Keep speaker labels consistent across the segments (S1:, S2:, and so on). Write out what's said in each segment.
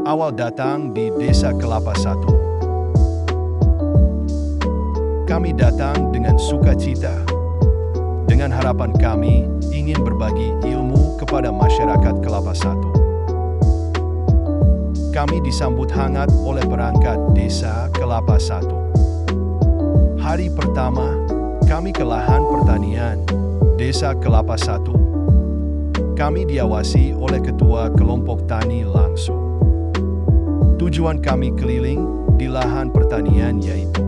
S1: Awal datang di Desa Kelapa Satu. Kami datang dengan sukacita, dengan harapan kami ingin berbagi ilmu kepada masyarakat Kelapa Satu. Kami disambut hangat oleh perangkat Desa Kelapa Satu. Hari pertama, kami ke lahan pertanian Desa Kelapa Satu. Kami diawasi oleh Ketua Kelompok Tani langsung. Tujuan kami keliling di lahan pertanian yaitu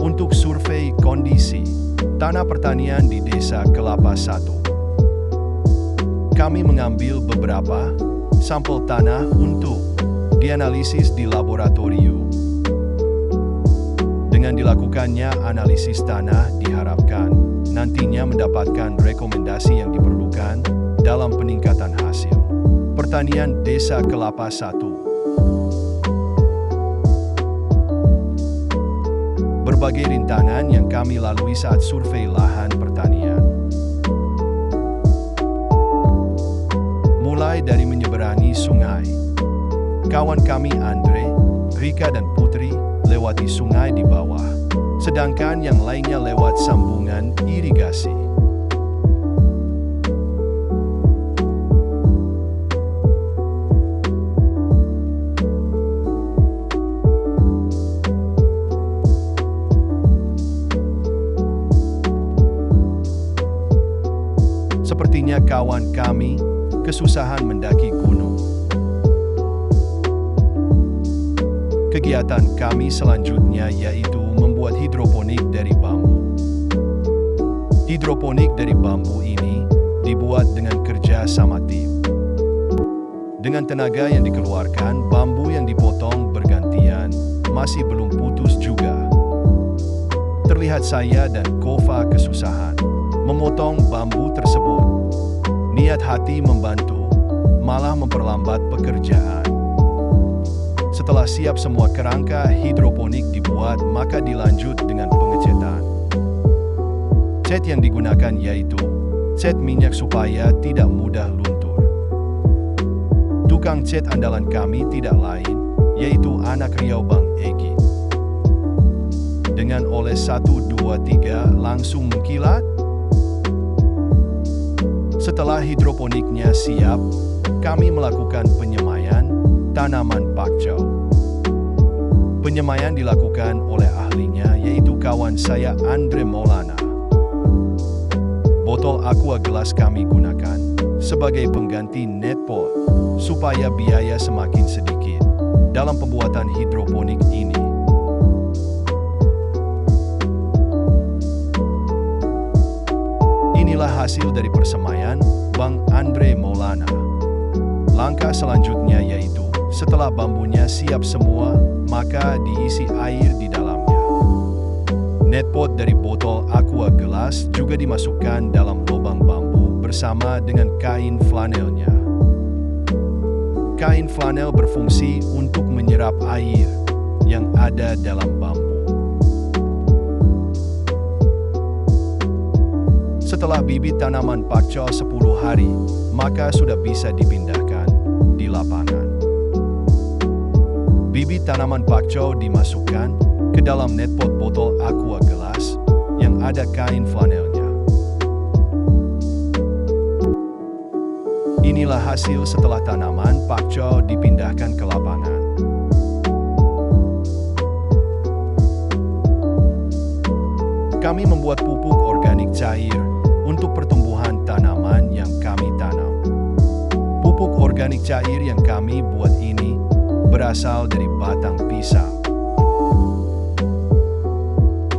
S1: untuk survei kondisi tanah pertanian di Desa Kelapa Satu. Kami mengambil beberapa sampel tanah untuk dianalisis di laboratorium. Dengan dilakukannya analisis tanah diharapkan nantinya mendapatkan rekomendasi yang diperlukan dalam peningkatan hasil pertanian Desa Kelapa Satu. Berbagai rintangan yang kami lalui saat survei lahan pertanian. Mulai dari menyeberangi sungai. Kawan kami Andre, Rika dan Putri lewati sungai di bawah, sedangkan yang lainnya lewat sambungan irigasi. Sepertinya kawan kami kesusahan mendaki gunung. Kegiatan kami selanjutnya yaitu membuat hidroponik dari bambu. Hidroponik dari bambu ini dibuat dengan kerja sama tim. Dengan tenaga yang dikeluarkan, bambu yang dipotong bergantian masih belum putus juga. Terlihat saya dan Kova kesusahan memotong bambu tersebut. Niat hati membantu, malah memperlambat pekerjaan. Setelah siap semua kerangka hidroponik dibuat, maka dilanjut dengan pengecetan. Cat yang digunakan yaitu cat minyak supaya tidak mudah luntur. Tukang cat andalan kami tidak lain, yaitu anak Riau Bang Egi. Dengan oles 1, 2, 3 langsung mengkilat. Setelah hidroponiknya siap, kami melakukan penyemaian tanaman pakcoy. Penyemaian dilakukan oleh ahlinya yaitu kawan saya Andre Maulana. Botol aqua gelas kami gunakan sebagai pengganti netpot supaya biaya semakin sedikit dalam pembuatan hidroponik ini. Inilah hasil dari persemaian Bang Andre Maulana. Langkah selanjutnya yaitu setelah bambunya siap semua, maka diisi air di dalamnya. Netpot dari botol aqua gelas juga dimasukkan dalam lubang bambu bersama dengan kain flanelnya. Kain flanel berfungsi untuk menyerap air yang ada dalam bambu. Setelah bibit tanaman pakcoy 10 hari, maka sudah bisa dipindahkan di lapangan. Bibit tanaman pakcoy dimasukkan ke dalam netpot botol aqua gelas yang ada kain flanelnya. Inilah hasil setelah tanaman pakcoy dipindahkan ke lapangan. Kami membuat pupuk organik cair untuk pertumbuhan tanaman yang kami tanam. Pupuk organik cair yang kami buat ini berasal dari batang pisang.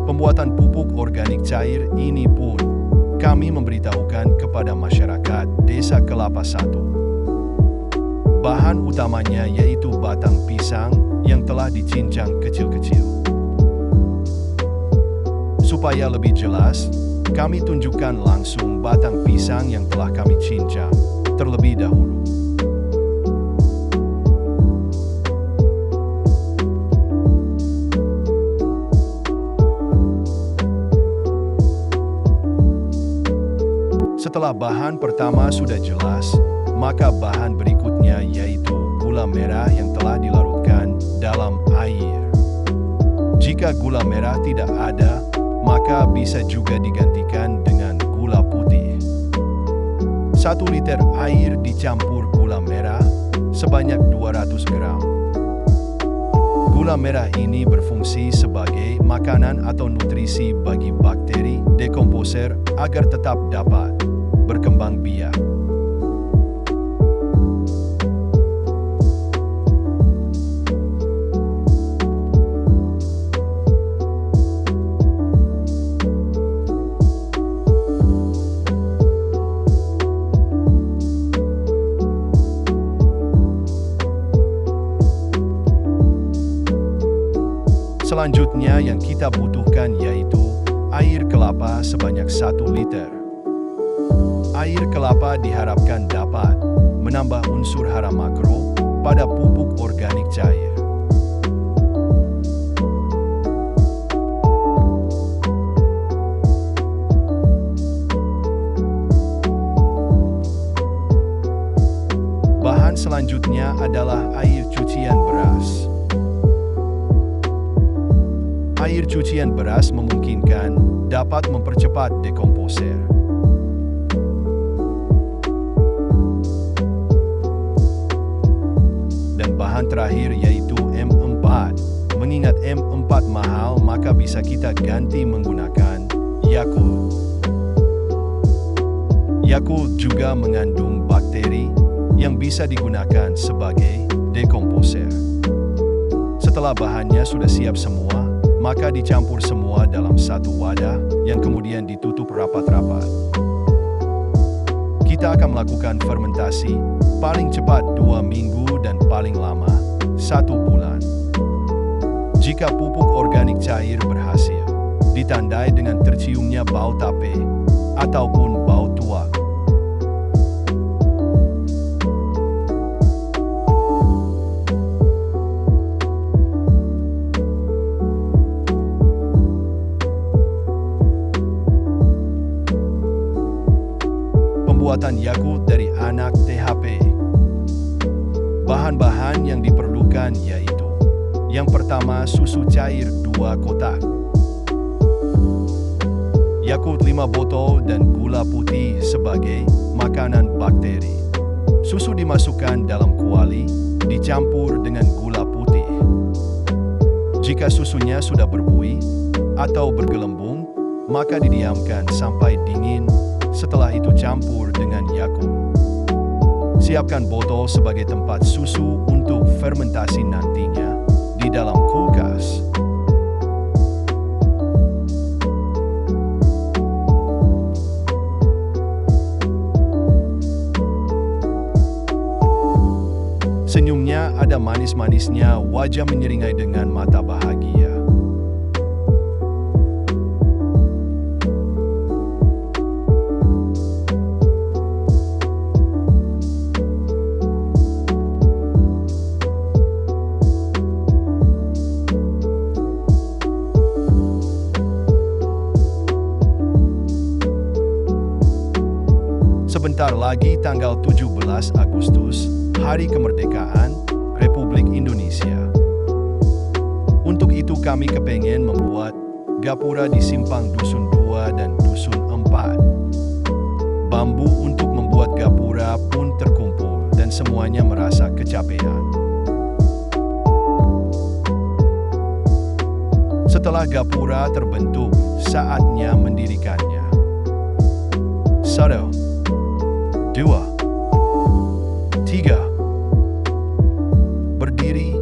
S1: Pembuatan pupuk organik cair ini pun kami memberitahukan kepada masyarakat Desa Kelapa Satu. Bahan utamanya yaitu batang pisang yang telah dicincang kecil-kecil. Supaya lebih jelas, kami tunjukkan langsung batang pisang yang telah kami cincang terlebih dahulu. Setelah bahan pertama sudah jelas, maka bahan berikutnya yaitu gula gula merah yang telah dilarutkan dalam air. Jika gula merah tidak ada, maka bisa juga digantikan dengan gula putih. 1 liter air dicampur gula merah sebanyak 200 gram. Gula merah ini berfungsi sebagai makanan atau nutrisi bagi bakteri dekomposer agar tetap dapat berkembang biak. Selanjutnya yang kita butuhkan yaitu air kelapa sebanyak 1 liter. Air kelapa diharapkan dapat menambah unsur hara makro pada pupuk organik cair. Bahan selanjutnya adalah air cucian beras. Air cucian beras memungkinkan dapat mempercepat dekomposer. Dan bahan terakhir yaitu M4. Mengingat M4 mahal, maka bisa kita ganti menggunakan Yakult. Yakult juga mengandung bakteri yang bisa digunakan sebagai dekomposer. Setelah bahannya sudah siap semua, maka dicampur semua dalam satu wadah yang kemudian ditutup rapat-rapat. Kita akan melakukan fermentasi paling cepat 2 minggu dan paling lama 1 bulan. Jika pupuk organik cair berhasil, ditandai dengan terciumnya bau tape ataupun bau tuak. Pembuatan Yakult dari anak THP. Bahan-bahan yang diperlukan yaitu: yang pertama, susu cair 2 kotak, Yakult 5 botol, dan gula putih sebagai makanan bakteri. Susu dimasukkan dalam kuali, dicampur dengan gula putih. Jika susunya sudah berbuih atau bergelembung, maka didiamkan sampai dingin. Setelah itu campur dengan Yakult. Siapkan botol sebagai tempat susu untuk fermentasi nantinya di dalam kulkas. Senyumnya ada manis-manisnya, wajah menyeringai dengan mata bahagia. Sebentar lagi tanggal 17 Agustus, Hari Kemerdekaan Republik Indonesia. Untuk itu kami kepengen membuat gapura di Simpang Dusun 2 dan Dusun 4. Bambu untuk membuat gapura pun terkumpul dan semuanya merasa kecapean. Setelah gapura terbentuk, saatnya mendirikannya. 1, 2, 3. Berdiri.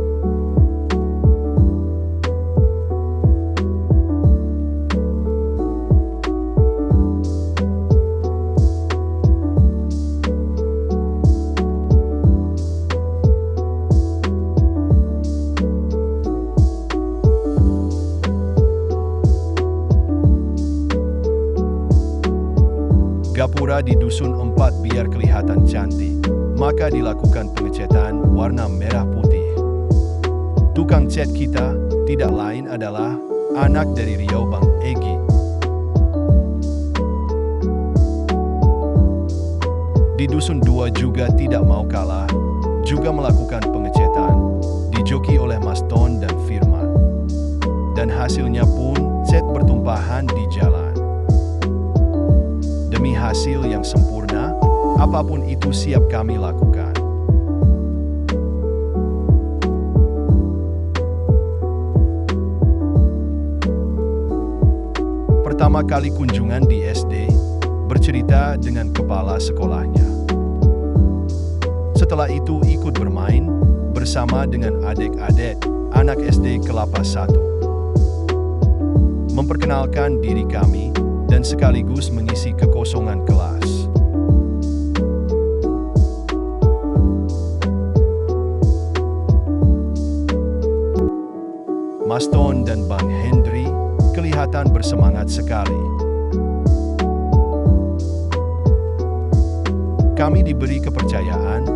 S1: Gapura di Dusun 4 biar kelihatan cantik, maka dilakukan pengecatan warna merah putih. Tukang cat kita tidak lain adalah anak dari Riau, Bang Egi. Di Dusun 2 juga tidak mau kalah, juga melakukan pengecatan tumpahan di jalan. Demi hasil yang sempurna, apapun itu siap kami lakukan. Pertama kali kunjungan di SD, bercerita dengan kepala sekolahnya. Setelah itu ikut bermain bersama dengan adik-adik anak SD Kelapa 1. Memperkenalkan diri kami dan sekaligus mengisi kekosongan kelas. Mas Ton dan Bang Hendri kelihatan bersemangat sekali. Kami diberi kepercayaan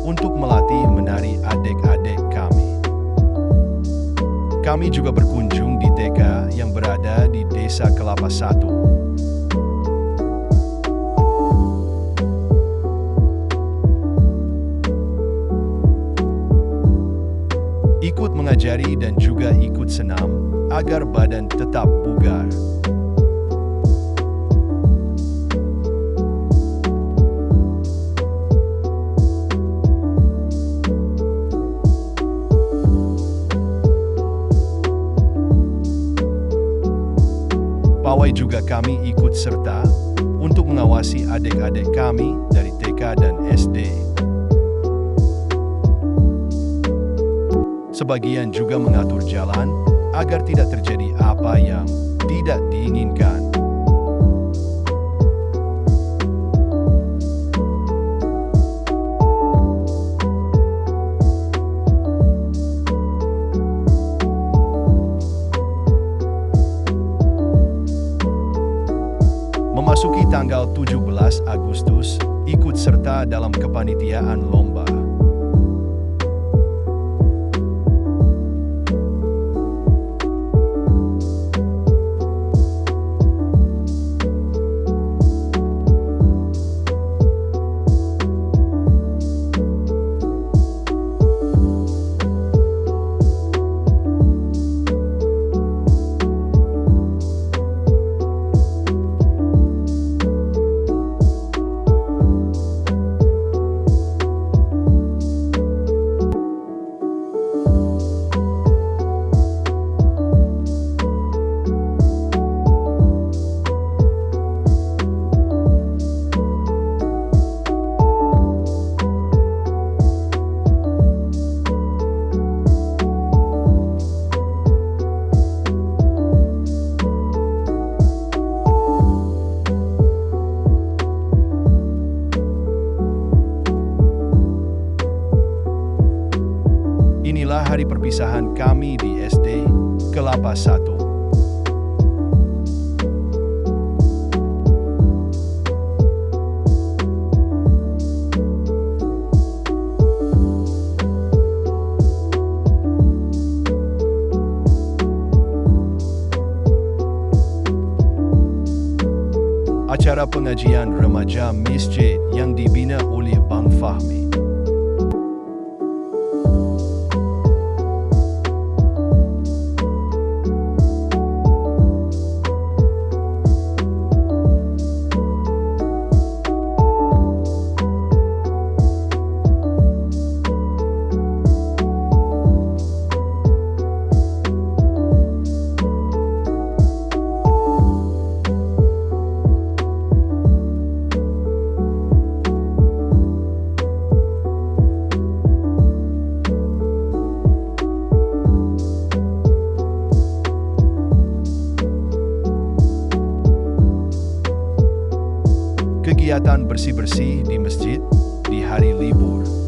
S1: untuk melatih menari adik-adik kami. Kami juga berkunjung di TK yang berada di Desa Kelapa 1. Ikut mengajari dan juga ikut senam agar badan tetap bugar. Pawai juga kami ikut serta untuk mengawasi adik-adik kami dari TK dan SD. Sebagian juga mengatur jalan agar tidak terjadi apa yang tidak diinginkan. Memasuki tanggal 17 Agustus, ikut serta dalam kepanitiaan lomba. Inilah hari perpisahan kami di SD Kelapa 1. Acara pengajian remaja masjid yang dibina oleh Bang Fahmi. Kegiatan bersih-bersih di masjid di hari libur.